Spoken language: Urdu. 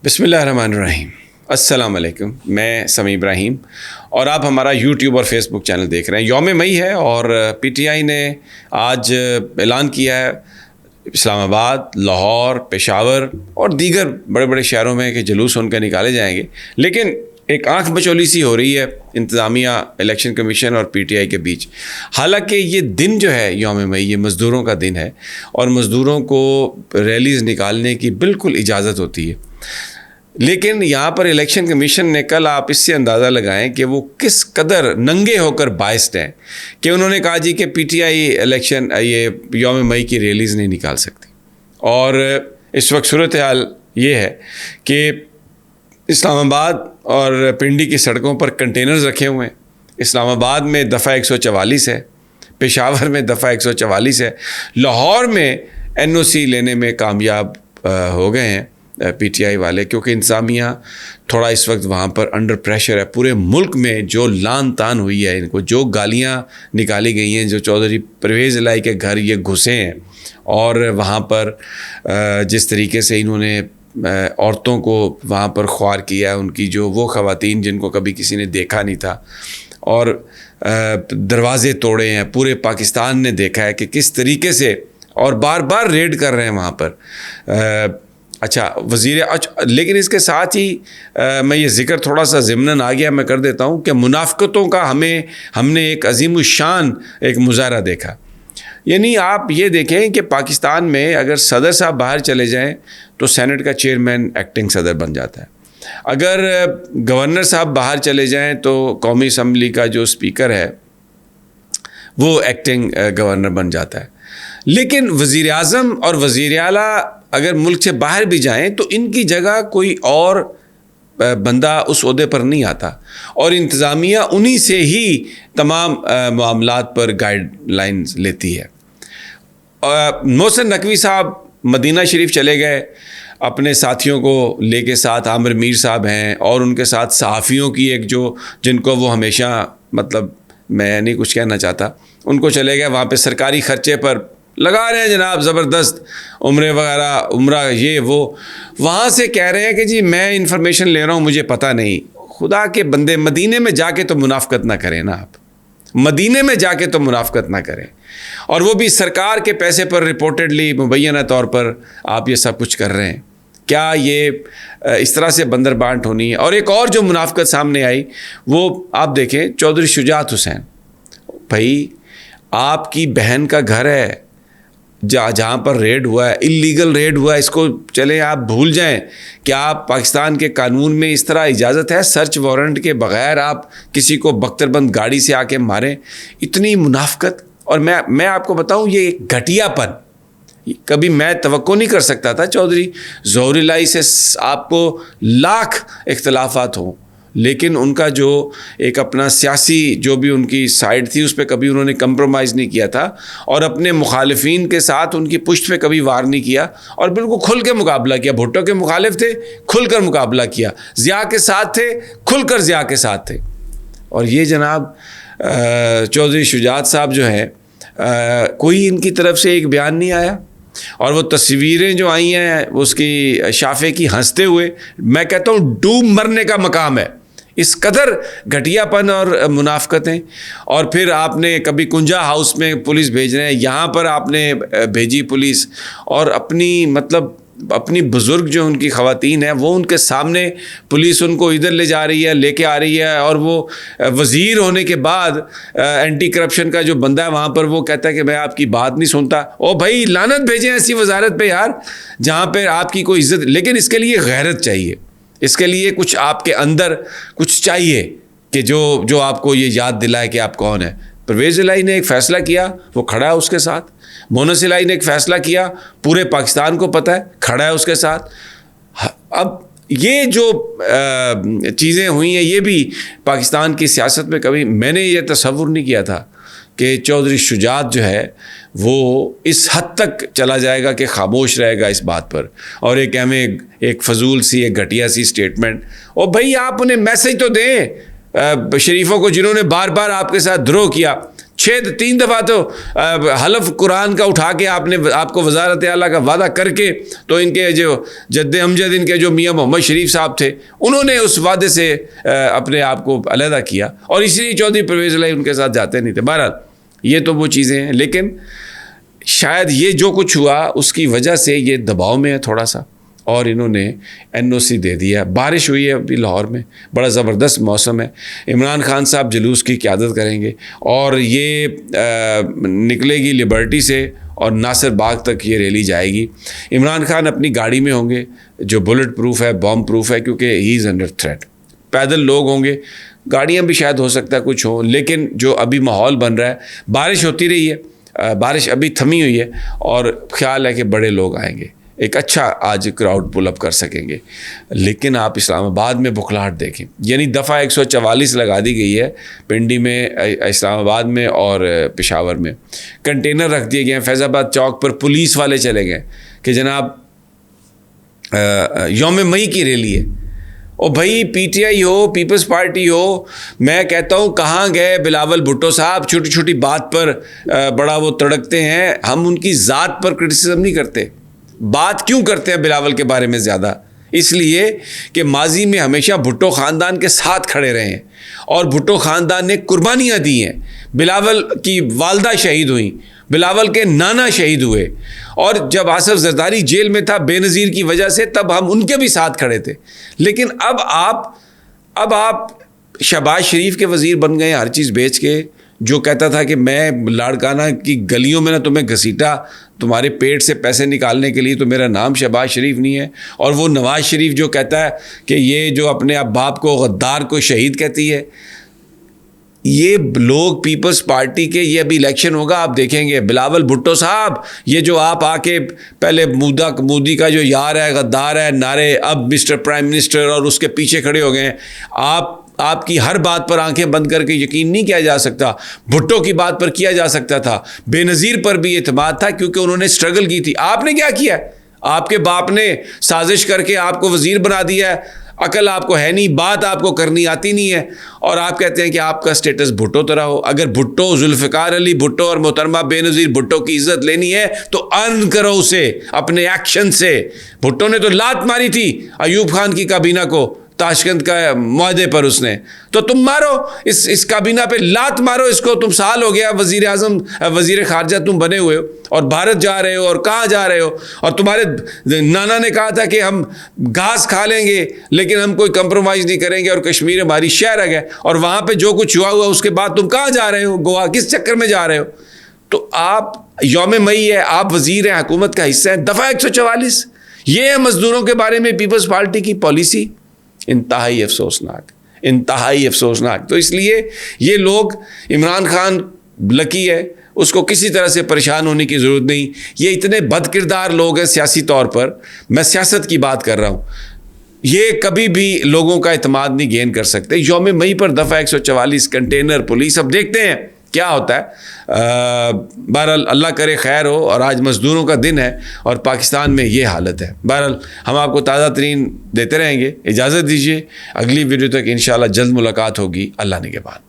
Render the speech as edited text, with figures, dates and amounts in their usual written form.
بسم اللہ الرحمن الرحیم. السلام علیکم. میں سمیع ابراہیم اور آپ ہمارا یوٹیوب اور فیس بک چینل دیکھ رہے ہیں. یوم مئی ہے اور پی ٹی آئی نے آج اعلان کیا ہے اسلام آباد، لاہور، پشاور اور دیگر بڑے بڑے شہروں میں کہ جلوس ان کے نکالے جائیں گے. لیکن ایک آنکھ بچولی سی ہو رہی ہے انتظامیہ، الیکشن کمیشن اور پی ٹی آئی کے بیچ. حالانکہ یہ دن جو ہے یوم مئی، یہ مزدوروں کا دن ہے اور مزدوروں کو ریلیز نکالنے کی بالکل اجازت ہوتی ہے. لیکن یہاں پر الیکشن کمیشن نے کل آپ اس سے اندازہ لگائیں کہ وہ کس قدر ننگے ہو کر باعث ہیں کہ انہوں نے کہا جی کہ پی ٹی آئی الیکشن یہ یوم مئی کی ریلیز نہیں نکال سکتی. اور اس وقت صورتحال یہ ہے کہ اسلام آباد اور پنڈی کی سڑکوں پر کنٹینرز رکھے ہوئے ہیں. اسلام آباد میں دفعہ 144 ہے، پشاور میں دفعہ 144 ہے، لاہور میں این او سی لینے میں کامیاب ہو گئے ہیں پی ٹی آئی والے، کیونکہ انتظامیہ تھوڑا اس وقت وہاں پر انڈر پریشر ہے. پورے ملک میں جو لان تان ہوئی ہے، ان کو جو گالیاں نکالی گئی ہیں، جو چودھری پرویز الہی کے گھر یہ گھسے ہیں اور وہاں پر جس طریقے سے انہوں نے عورتوں کو وہاں پر خوار کیا، ان کی جو وہ خواتین جن کو کبھی کسی نے دیکھا نہیں تھا، اور دروازے توڑے ہیں. پورے پاکستان نے دیکھا ہے کہ کس طریقے سے، اور بار بار ریڈ کر رہے ہیں وہاں پر. لیکن اس کے ساتھ ہی میں یہ ذکر تھوڑا سا ضمناً آ گیا، میں کر دیتا ہوں کہ منافقتوں کا ہم نے ایک عظیم الشان ایک مظاہرہ دیکھا. یعنی آپ یہ دیکھیں کہ پاکستان میں اگر صدر صاحب باہر چلے جائیں تو سینٹ کا چیئرمین ایکٹنگ صدر بن جاتا ہے. اگر گورنر صاحب باہر چلے جائیں تو قومی اسمبلی کا جو اسپیکر ہے وہ ایکٹنگ گورنر بن جاتا ہے. لیکن وزیر اعظم اور وزیر اعلیٰ اگر ملک سے باہر بھی جائیں تو ان کی جگہ کوئی اور بندہ اس عہدے پر نہیں آتا، اور انتظامیہ انہی سے ہی تمام معاملات پر گائیڈ لائنز لیتی ہے. محسن نقوی صاحب مدینہ شریف چلے گئے اپنے ساتھیوں کو لے کے ساتھ. عامر میر صاحب ہیں اور ان کے ساتھ صحافیوں کی ایک جن کو وہ ہمیشہ، مطلب میں نہیں کچھ کہنا چاہتا، ان کو چلے گئے وہاں پہ سرکاری خرچے پر لگا رہے ہیں جناب زبردست عمرے وغیرہ، عمرہ یہ وہ. وہاں سے کہہ رہے ہیں کہ جی میں انفارمیشن لے رہا ہوں، مجھے پتہ نہیں. خدا کے بندے، مدینے میں جا کے تو منافقت نہ کریں نا، آپ مدینے میں جا کے تو منافقت نہ کریں، اور وہ بھی سرکار کے پیسے پر رپورٹڈلی مبینہ طور پر آپ یہ سب کچھ کر رہے ہیں. کیا یہ اس طرح سے بندر بانٹ ہونی ہے؟ اور ایک اور جو منافقت سامنے آئی وہ آپ دیکھیں، چودھری شجاعت حسین. بھائی آپ کی بہن کا گھر ہے جہاں پر ریڈ ہوا ہے، اللیگل ریڈ ہوا ہے. اس کو چلیں آپ بھول جائیں کہ آپ پاکستان کے قانون میں اس طرح اجازت ہے سرچ وارنٹ کے بغیر آپ کسی کو بختر بند گاڑی سے آ کے ماریں؟ اتنی منافقت. اور میں آپ کو بتاؤں، یہ ایک گھٹیا پن کبھی میں توقع نہیں کر سکتا تھا. چودھری ظہور الہی سے آپ کو لاکھ اختلافات ہوں، لیکن ان کا جو ایک اپنا سیاسی جو بھی ان کی سائڈ تھی اس پہ کبھی انہوں نے کمپرومائز نہیں کیا تھا، اور اپنے مخالفین کے ساتھ ان کی پشت پہ کبھی وار نہیں کیا، اور بالکل کھل کے مقابلہ کیا. بھٹو کے مخالف تھے، کھل کر مقابلہ کیا. ضیاء کے ساتھ تھے، کھل کر ضیاء کے ساتھ تھے. اور یہ جناب چودھری شجاعت صاحب جو ہیں، کوئی ان کی طرف سے ایک بیان نہیں آیا. اور وہ تصویریں جو آئی ہیں اس کی شافے کی ہنستے ہوئے، میں کہتا ہوں ڈوب مرنے کا مقام ہے. اس قدر گھٹیا پن اور منافقتیں. اور پھر آپ نے کبھی کنجا ہاؤس میں پولیس بھیج رہے ہیں، یہاں پر آپ نے بھیجی پولیس، اور اپنی بزرگ جو ان کی خواتین ہیں وہ ان کے سامنے پولیس ان کو ادھر لے جا رہی ہے، لے کے آ رہی ہے. اور وہ وزیر ہونے کے بعد اینٹی کرپشن کا جو بندہ ہے وہاں پر وہ کہتا ہے کہ میں آپ کی بات نہیں سنتا. او بھائی لعنت بھیجیں ایسی وزارت پہ یار جہاں پہ آپ کی کوئی عزت. لیکن اس کے لیے غیرت چاہیے، اس کے لیے کچھ آپ کے اندر کچھ چاہیے کہ جو آپ کو یہ یاد دلائے کہ آپ کون ہیں. پرویز الہی نے ایک فیصلہ کیا، وہ کھڑا ہے اس کے ساتھ. مونس الہی نے ایک فیصلہ کیا، پورے پاکستان کو پتہ ہے، کھڑا ہے اس کے ساتھ. اب یہ جو چیزیں ہوئی ہیں یہ بھی پاکستان کی سیاست میں کبھی میں نے یہ تصور نہیں کیا تھا کہ چودھری شجاعت جو ہے وہ اس حد تک چلا جائے گا کہ خاموش رہے گا اس بات پر. اور ایک فضول سی، ایک گھٹیا سی سٹیٹمنٹ. اور بھائی آپ انہیں میسج تو دیں شریفوں کو جنہوں نے بار بار آپ کے ساتھ دروہ کیا. 3 دفعہ تو حلف قرآن کا اٹھا کے آپ کو وزارت اعلیٰ کا وعدہ کر کے تو ان کے جو جد امجد ان کے جو میاں محمد شریف صاحب تھے انہوں نے اس وعدے سے اپنے آپ کو علیحدہ کیا، اور اس لیے چودھری پرویز الہی ان کے ساتھ جاتے نہیں تھے۔ بہرحال یہ تو وہ چیزیں ہیں، لیکن شاید یہ جو کچھ ہوا اس کی وجہ سے یہ دباؤ میں ہے تھوڑا سا، اور انہوں نے NOC دے دیا۔ بارش ہوئی ہے ابھی لاہور میں، بڑا زبردست موسم ہے۔ عمران خان صاحب جلوس کی قیادت کریں گے اور یہ نکلے گی لبرٹی سے اور ناصر باغ تک یہ ریلی جائے گی۔ عمران خان اپنی گاڑی میں ہوں گے جو بلٹ پروف ہے، بام پروف ہے، کیونکہ ہی از انڈر تھریٹ۔ پیدل لوگ ہوں گے، گاڑیاں بھی شاید ہو سکتا ہے کچھ ہوں، لیکن جو ابھی ماحول بن رہا ہے، بارش ہوتی رہی ہے، بارش ابھی تھمی ہوئی ہے اور خیال ہے کہ بڑے لوگ آئیں گے، ایک اچھا آج کراؤڈ پل اپ کر سکیں گے۔ لیکن آپ اسلام آباد میں بکھلاہٹ دیکھیں، یعنی دفعہ 144 لگا دی گئی ہے پنڈی میں، اسلام آباد میں اور پشاور میں، کنٹینر رکھ دیے گئے ہیں۔ فیض آباد چوک پر پولیس والے چلے گئے کہ جناب یوم مئی کی ریلی ہے، او بھائی PTI ہو، پیپلز پارٹی ہو، میں کہتا ہوں کہاں گئے بلاول بھٹو صاحب؟ چھوٹی چھوٹی بات پر بڑا وہ تڑکتے ہیں۔ ہم ان کی ذات پر کرٹیسزم نہیں کرتے، بات کیوں کرتے ہیں بلاول کے بارے میں زیادہ؟ اس لیے کہ ماضی میں ہمیشہ بھٹو خاندان کے ساتھ کھڑے رہے ہیں اور بھٹو خاندان نے قربانیاں دی ہیں۔ بلاول کی والدہ شہید ہوئیں، بلاول کے نانا شہید ہوئے، اور جب آصف زرداری جیل میں تھا بے نظیر کی وجہ سے، تب ہم ان کے بھی ساتھ کھڑے تھے۔ لیکن اب آپ شہباز شریف کے وزیر بن گئے، ہر چیز بیچ کے۔ جو کہتا تھا کہ میں لاڑکانہ کی گلیوں میں نہ تمہیں گھسیٹا تمہارے پیٹ سے پیسے نکالنے کے لیے، تو میرا نام شہباز شریف نہیں ہے۔ اور وہ نواز شریف جو کہتا ہے کہ یہ جو اپنے اب باپ کو غدار کو شہید کہتی ہے، یہ لوگ پیپلز پارٹی کے، یہ ابھی الیکشن ہوگا آپ دیکھیں گے، بلاول بھٹو صاحب یہ جو آپ آ کے پہلے مودی کا جو یار ہے، غدار ہے، نعرے، اب مسٹر پرائم منسٹر، اور اس کے پیچھے کھڑے ہو گئے ہیں۔ آپ کی ہر بات پر آنکھیں بند کر کے یقین نہیں کیا جا سکتا۔ بھٹو کی بات پر کیا جا سکتا تھا، بے نظیر پر بھی اعتماد تھا کیونکہ انہوں نے اسٹرگل کی تھی۔ آپ نے کیا کیا؟ آپ کے باپ نے سازش کر کے آپ کو وزیر بنا دیا ہے، عقل آپ کو ہے نہیں، بات آپ کو کرنی آتی نہیں ہے، اور آپ کہتے ہیں کہ آپ کا سٹیٹس بھٹو طرح ہو۔ اگر بھٹو، ذوالفقار علی بھٹو اور محترمہ بے نظیر بھٹو کی عزت لینی ہے تو ارن کرو اسے اپنے ایکشن سے۔ بھٹو نے تو لات ماری تھی ایوب خان کی کابینہ کو تاشکند کا معاہدے پر، اس نے تو تم مارو اس کابینہ پہ لات مارو اس کو۔ تم سال ہو گیا وزیر اعظم، وزیر خارجہ تم بنے ہوئے ہو اور بھارت جا رہے ہو، اور کہاں جا رہے ہو؟ اور تمہارے نانا نے کہا تھا کہ ہم گھاس کھا لیں گے لیکن ہم کوئی کمپرومائز نہیں کریں گے، اور کشمیر ہماری شہر ہے، اور وہاں پہ جو کچھ ہوا اس کے بعد تم کہاں جا رہے ہو؟ گوا کس چکر میں جا رہے ہو؟ تو آپ یوم مئی ہے، آپ وزیر ہیں، حکومت کا حصہ ہیں، دفعہ 144 یہ ہے مزدوروں کے بارے میں پیپلز پارٹی کی پالیسی۔ انتہائی افسوسناک، انتہائی افسوسناک۔ تو اس لیے یہ لوگ، عمران خان لکی ہے، اس کو کسی طرح سے پریشان ہونے کی ضرورت نہیں۔ یہ اتنے بد کردار لوگ ہیں سیاسی طور پر، میں سیاست کی بات کر رہا ہوں، یہ کبھی بھی لوگوں کا اعتماد نہیں گین کر سکتے۔ یوم مئی پر دفعہ 144 کنٹینر پولیس، اب دیکھتے ہیں کیا ہوتا ہے۔ بہرحال اللہ کرے خیر ہو، اور آج مزدوروں کا دن ہے اور پاکستان میں یہ حالت ہے۔ بہرحال ہم آپ کو تازہ ترین دیتے رہیں گے۔ اجازت دیجیے، اگلی ویڈیو تک انشاءاللہ جلد ملاقات ہوگی۔ اللہ نگہبان۔